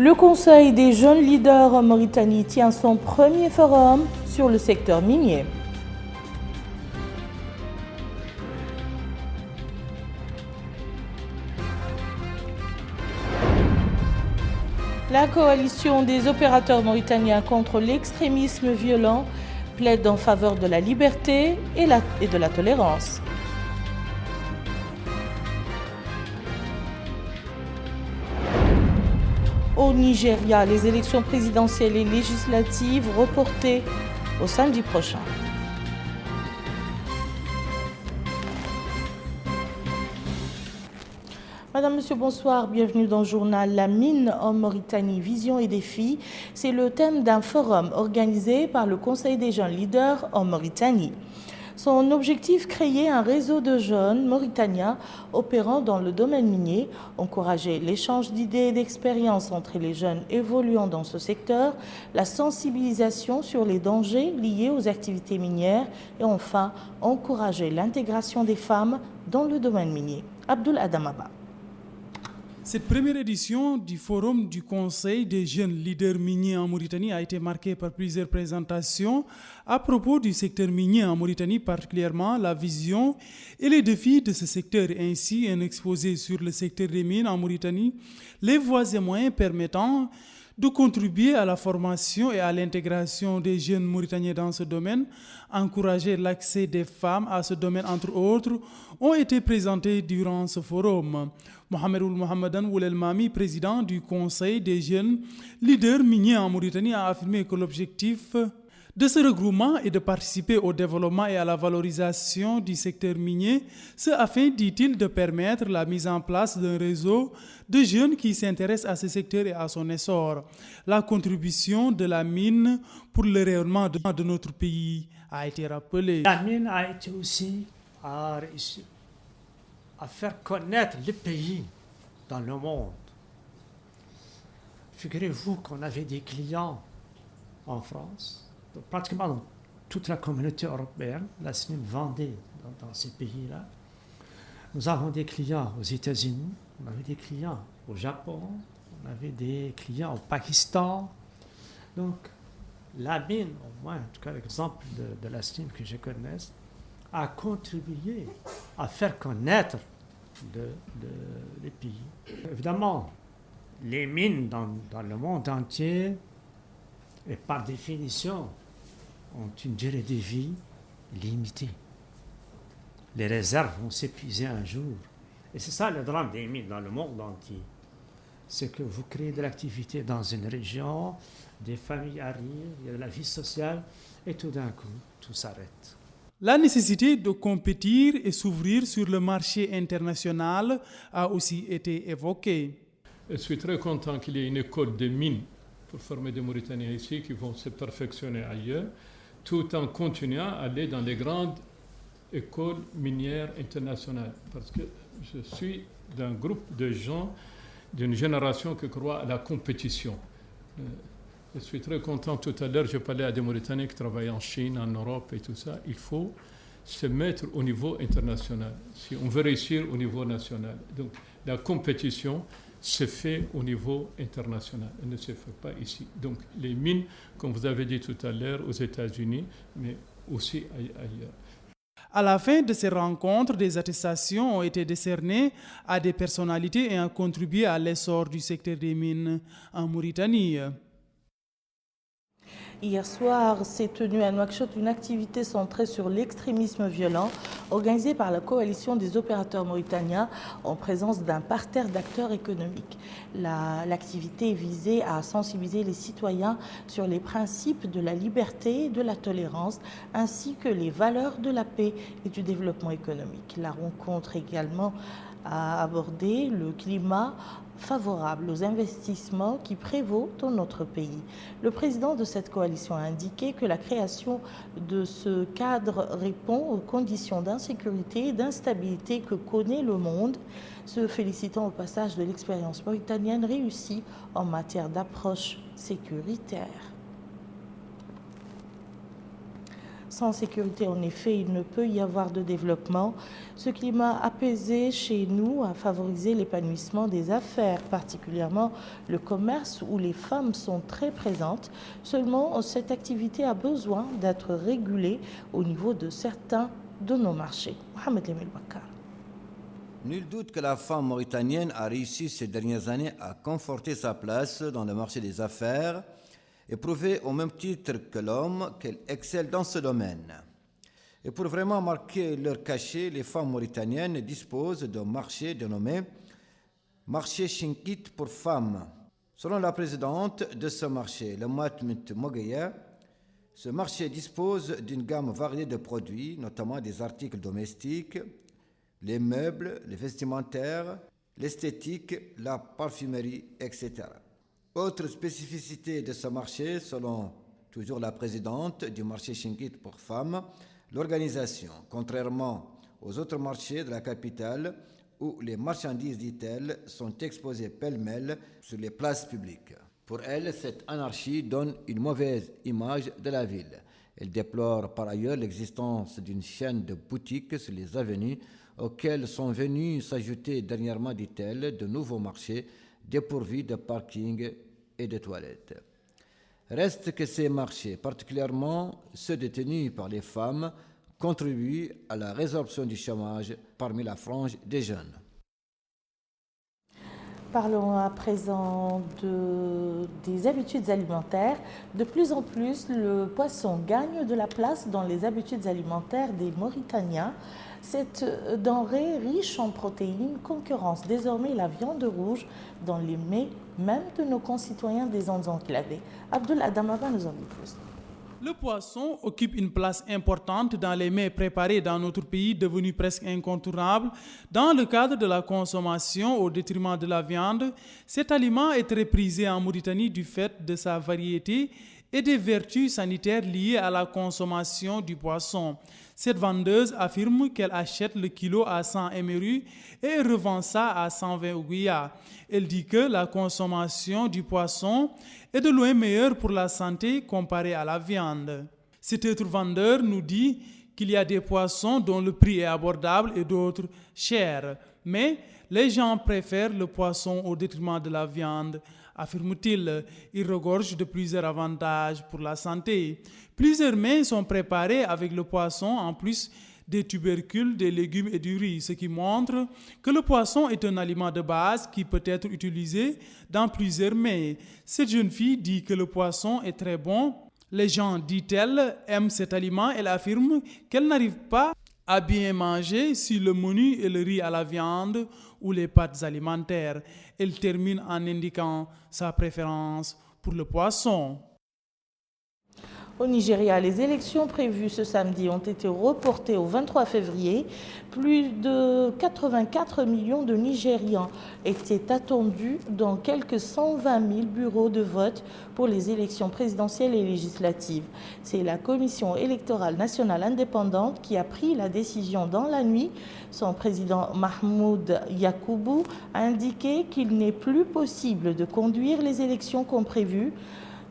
Le Conseil des jeunes leaders en Mauritanie tient son premier forum sur le secteur minier. La coalition des opérateurs mauritaniens contre l'extrémisme violent plaide en faveur de la liberté et de la tolérance. Au Nigeria, les élections présidentielles et législatives reportées au samedi prochain. Madame, Monsieur, bonsoir, bienvenue dans le journal La mine en Mauritanie, vision et défis. C'est le thème d'un forum organisé par le Conseil des jeunes leaders en Mauritanie. Son objectif, créer un réseau de jeunes mauritaniens opérant dans le domaine minier, encourager l'échange d'idées et d'expériences entre les jeunes évoluant dans ce secteur, la sensibilisation sur les dangers liés aux activités minières et enfin encourager l'intégration des femmes dans le domaine minier. Abdoul Adamaba. Cette première édition du Forum du Conseil des jeunes leaders miniers en Mauritanie a été marquée par plusieurs présentations à propos du secteur minier en Mauritanie, particulièrement la vision et les défis de ce secteur, ainsi un exposé sur le secteur des mines en Mauritanie, les voies et moyens permettant de contribuer à la formation et à l'intégration des jeunes Mauritaniens dans ce domaine, encourager l'accès des femmes à ce domaine, entre autres, ont été présentés durant ce forum. Mohamed Mohamedan Oulel Mami, président du Conseil des jeunes leaders miniers en Mauritanie, a affirmé que l'objectif de ce regroupement est de participer au développement et à la valorisation du secteur minier, ce afin, dit-il, de permettre la mise en place d'un réseau de jeunes qui s'intéressent à ce secteur et à son essor. La contribution de la mine pour le rayonnement de notre pays a été rappelée. La mine a été aussi réussi à faire connaître le pays dans le monde. Figurez-vous qu'on avait des clients en France, pratiquement dans toute la communauté européenne. La SNIM vendait dans ces pays-là. Nous avons des clients aux États-Unis, on avait des clients au Japon, on avait des clients au Pakistan. Donc, la mine, au moins, en tout cas l'exemple de la SNIM que je connais, a contribué à faire connaître les pays. Évidemment, les mines dans le monde entier, et par définition, ont une durée de vie limitée. Les réserves vont s'épuiser un jour. Et c'est ça le drame des mines dans le monde entier. C'est que vous créez de l'activité dans une région, des familles arrivent, il y a de la vie sociale, et tout d'un coup, tout s'arrête. La nécessité de compétir et s'ouvrir sur le marché international a aussi été évoquée. Je suis très content qu'il y ait une école de mines pour former des Mauritaniens ici qui vont se perfectionner ailleurs, tout en continuant à aller dans les grandes écoles minières internationales. Parce que je suis d'un groupe de gens, d'une génération qui croit à la compétition. Je suis très content. Tout à l'heure, je parlais à des Mauritaniens qui travaillent en Chine, en Europe et tout ça. Il faut se mettre au niveau international si on veut réussir au niveau national. Donc, la compétition se fait au niveau international. Elle ne se fait pas ici. Donc, les mines, comme vous avez dit tout à l'heure, aux États-Unis, mais aussi ailleurs. À la fin de ces rencontres, des attestations ont été décernées à des personnalités ayant contribué à l'essor du secteur des mines en Mauritanie. Hier soir s'est tenue à Nouakchott une activité centrée sur l'extrémisme violent organisée par la coalition des opérateurs mauritaniens en présence d'un parterre d'acteurs économiques. L'activité visait à sensibiliser les citoyens sur les principes de la liberté et de la tolérance ainsi que les valeurs de la paix et du développement économique. La rencontre également a abordé le climat favorable aux investissements qui prévaut dans notre pays. Le président de cette coalition a indiqué que la création de ce cadre répond aux conditions d'insécurité et d'instabilité que connaît le monde, se félicitant au passage de l'expérience mauritanienne réussie en matière d'approche sécuritaire. Sans sécurité, en effet, il ne peut y avoir de développement. Ce climat apaisé chez nous a favorisé l'épanouissement des affaires, particulièrement le commerce où les femmes sont très présentes. Seulement, cette activité a besoin d'être régulée au niveau de certains de nos marchés. Mohamed Lemel Bakar. Nul doute que la femme mauritanienne a réussi ces dernières années à conforter sa place dans le marché des affaires et prouver au même titre que l'homme qu'elle excelle dans ce domaine. Et pour vraiment marquer leur cachet, les femmes mauritaniennes disposent d'un marché dénommé Marché Chinkit pour femmes. Selon la présidente de ce marché, le Matmut Mogueya, ce marché dispose d'une gamme variée de produits, notamment des articles domestiques, les meubles, les vestimentaires, l'esthétique, la parfumerie, etc. Autre spécificité de ce marché, selon toujours la présidente du marché Chinkit pour femmes, l'organisation. Contrairement aux autres marchés de la capitale, où les marchandises, dit-elle, sont exposées pêle-mêle sur les places publiques. Pour elle, cette anarchie donne une mauvaise image de la ville. Elle déplore par ailleurs l'existence d'une chaîne de boutiques sur les avenues auxquelles sont venus s'ajouter dernièrement, dit-elle, de nouveaux marchés dépourvus de parking et de toilettes. Reste que ces marchés, particulièrement ceux détenus par les femmes, contribuent à la résorption du chômage parmi la frange des jeunes. Parlons à présent des habitudes alimentaires. De plus en plus, le poisson gagne de la place dans les habitudes alimentaires des Mauritaniens. Cette denrée riche en protéines concurrence désormais la viande rouge dans les mets même de nos concitoyens des zones enclavées. Abdul Adamaba nous en dit plus. Le poisson occupe une place importante dans les mets préparés dans notre pays, devenus presque incontournables. Dans le cadre de la consommation au détriment de la viande, cet aliment est très prisé en Mauritanie du fait de sa variété et des vertus sanitaires liées à la consommation du poisson. Cette vendeuse affirme qu'elle achète le kilo à 100 MRU et revend ça à 120 ouguiya. Elle dit que la consommation du poisson est de loin meilleure pour la santé comparée à la viande. Cet autre vendeur nous dit qu'il y a des poissons dont le prix est abordable et d'autres chers. Mais les gens préfèrent le poisson au détriment de la viande, affirme-t-il. Il regorge de plusieurs avantages pour la santé. Plusieurs mets sont préparés avec le poisson en plus des tubercules, des légumes et du riz, ce qui montre que le poisson est un aliment de base qui peut être utilisé dans plusieurs mets. Cette jeune fille dit que le poisson est très bon. Les gens, dit-elle, aiment cet aliment. Elle affirme qu'elle n'arrive pas à bien manger si le menu est le riz à la viande ou les pâtes alimentaires. Elle termine en indiquant sa préférence pour le poisson. Au Nigeria, les élections prévues ce samedi ont été reportées au 23 février. Plus de 84 millions de Nigérians étaient attendus dans quelques 120 000 bureaux de vote pour les élections présidentielles et législatives. C'est la Commission électorale nationale indépendante qui a pris la décision dans la nuit. Son président Mahmoud Yakoubou a indiqué qu'il n'est plus possible de conduire les élections comme prévu,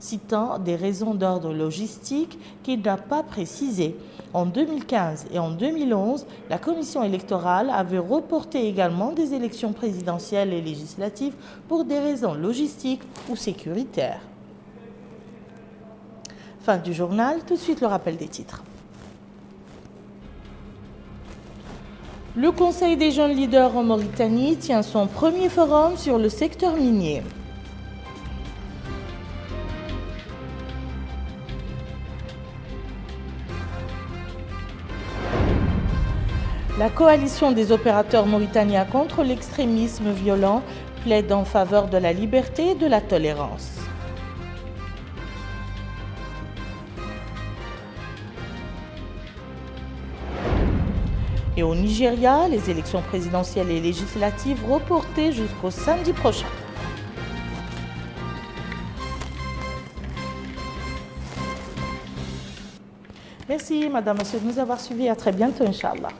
citant des raisons d'ordre logistique qu'il n'a pas précisées. En 2015 et en 2011, la Commission électorale avait reporté également des élections présidentielles et législatives pour des raisons logistiques ou sécuritaires. Fin du journal, tout de suite le rappel des titres. Le Conseil des jeunes leaders en Mauritanie tient son premier forum sur le secteur minier. La coalition des opérateurs mauritaniens contre l'extrémisme violent plaide en faveur de la liberté et de la tolérance. Et au Nigeria, les élections présidentielles et législatives reportées jusqu'au samedi prochain. Merci, Madame, Monsieur, de nous avoir suivis. À très bientôt, Inch'Allah.